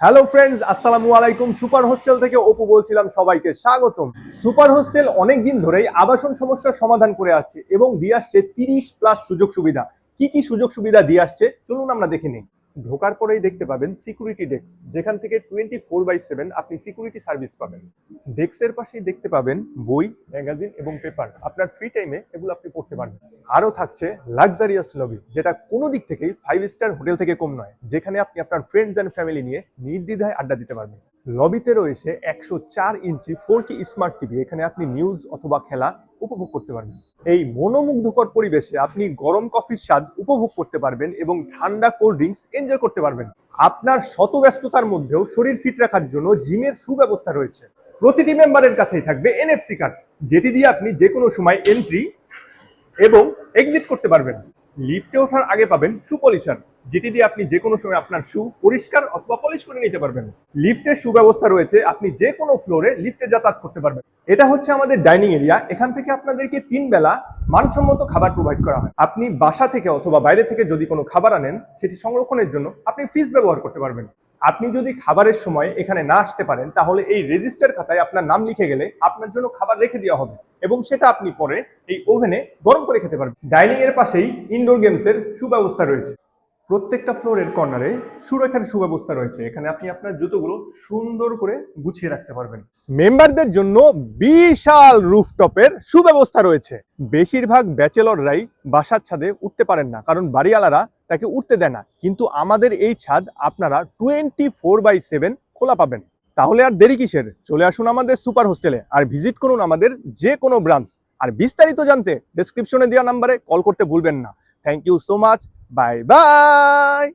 Hello friends, আসসালামু আলাইকুম। Super hostel থেকে অপু বলছিলাম, সবাইকে স্বাগতম। সুপার হোস্টেল অনেক দিন ধরেই আবাসন সমস্যার সমাধান করে আসছে এবং দিয়ে আসছে 30+ সুযোগ সুবিধা। কি কি সুযোগ সুবিধা দিয়ে আসছে চলুন আমরা দেখে নিই। ঢোকার পরেই দেখতে পাবেন সিকিউরিটি ডেস্ক, যেখান থেকে 24/7 আপনি সিকিউরিটি সার্ভিস পাবেন। ডেস্কের পাশেই দেখতে পাবেন বই, ম্যাগাজিন এবং পেপার। আপনার ফ্রি টাইমে এগুলো আপনি পড়তে পারবেন। আরও থাকছে লাক্সারিয়াস লবি, যেটা কোনো দিক থেকেই 5 স্টার হোটেল থেকে কম নয়, যেখানে আপনি আপনার ফ্রেন্ডস অ্যান্ড ফ্যামিলি নিয়ে নির্দ্বিধায় আড্ডা দিতে পারবেন। লবিতে রয়েছে 104 ইঞ্চি 4K স্মার্ট টিভি, এখানে আপনি নিউজ অথবা খেলা উপভোগ করতে পারবেন। এই মনোমুগ্ধকর পরিবেশে আপনি গরম কফির স্বাদ উপভোগ করতে পারবেন এবং ঠান্ডা কোল্ড ড্রিঙ্কস এনজয় করতে পারবেন। আপনার শত ব্যস্ততার মধ্যেও শরীর ফিট রাখার জন্য জিমের সুব্যবস্থা রয়েছে। প্রতিটি মেম্বারের কাছেই থাকবে NFC কার্ড, যেটি দিয়ে আপনি যে কোনো সময় এন্ট্রি এবং এক্সিট করতে পারবেন। লিফটে ওঠার আগে পাবেন শু পলিশার, যেটি দিয়ে আপনি যে কোনো সময় আপনার শু পরিষ্কার অথবা পলিশ করে নিতে পারবেন। লিফটের সুব্যবস্থা রয়েছে, আপনি যে কোনো ফ্লোরে লিফটে যাতায়াত করতে পারবেন। এটা হচ্ছে আমাদের ডাইনিং এরিয়া, এখান থেকে আপনাদেরকে 3 বেলা মানসম্মত খাবার প্রোভাইড করা হয়। আপনি বাসা থেকে অথবা বাইরে থেকে যদি কোনো খাবার আনেন, সেটি সংরক্ষণের জন্য আপনি ফ্রিজ ব্যবহার করতে পারবেন। আপনি যদি খাবারের সময় এখানে না আসতে পারেন, তাহলে এই রেজিস্টার খাতায় আপনার নাম লিখে গেলে আপনার জন্য খাবার রেখে দেওয়া হবে এবং সেটা আপনি পরে এই ওভেনে গরম করে খেতে পারবেন। ডাইনিং এর পাশেই ইনডোর গেমসের সুব্যবস্থা রয়েছে। প্রত্যেকটা ফ্লোরের কর্নারে সুরক্ষার সুব্যবস্থা রয়েছে, এখানে আপনি আপনার জুতোগুলো সুন্দর করে গুছিয়ে রাখতে পারবেন। মেম্বারদের জন্য বিশাল রুফটপের সুব্যবস্থা রয়েছে। বেশিরভাগ ব্যাচেলররাই বাসার ছাদে উঠতে পারেন না, কারণ বাড়িওয়ালারা তাকে উঠতে দেয় না, কিন্তু আমাদের এই ছাদ আপনারা 24/7 খোলা পাবেন। তাহলে আর দেরি কিসের, চলে আসুন আমাদের সুপার হোস্টেলে আর ভিজিট করুন আমাদের যে কোনো ব্রাঞ্চ। আর বিস্তারিত জানতে ডেসক্রিপশনে দেওয়া নাম্বারে কল করতে ভুলবেন না। Thank you so much, bye by.